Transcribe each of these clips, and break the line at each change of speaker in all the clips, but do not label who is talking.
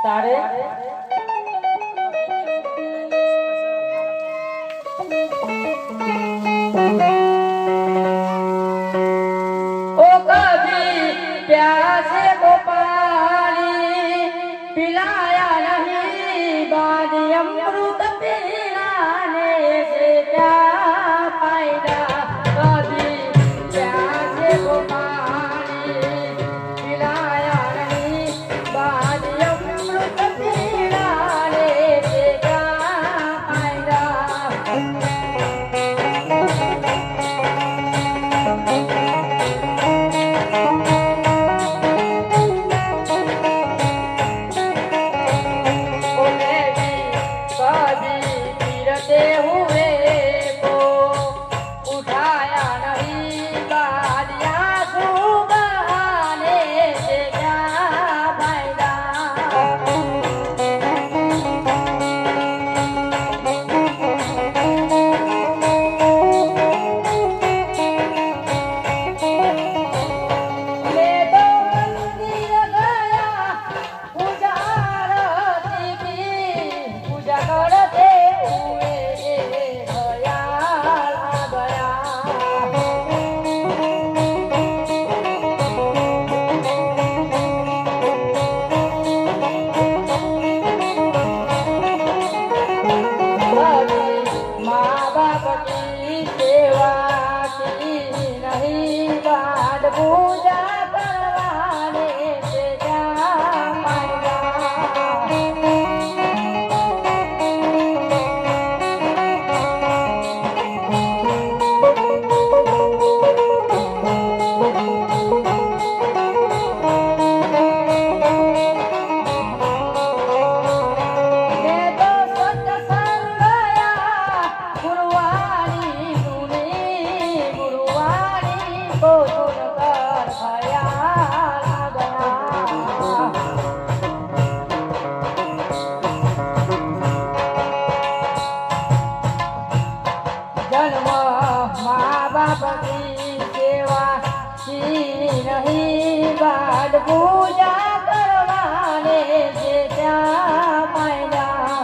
તારે ઓ કભી પ્યાસે કો પાણી પિલાયા નહીં બાદ અમૃત પીલાને સે ક્યા ફાયદા કભી પ્યાસે કો પાણી પિલાયા નહીં બાદ અમૃત પીલાને સે ક્યા ફાયદા પૂજા કરવાને છે ક્યાં જન્મ મા બાપ કી સેવા કી નહીં બાદ પૂજા કરવાને છે ત્યાં ફાયદા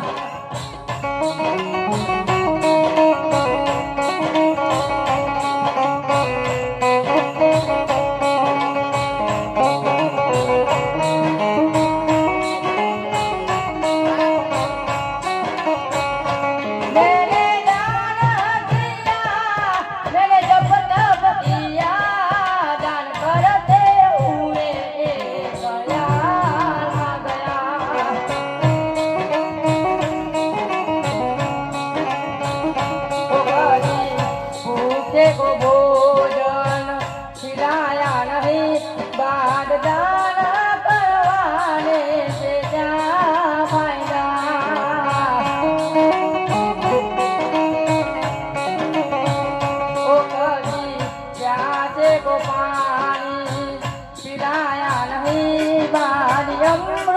को भोजन खिलाया नहीं बाद दान करवाने से क्या फायदा ओ कभी प्यासे को पानी पिलाया नहीं बाद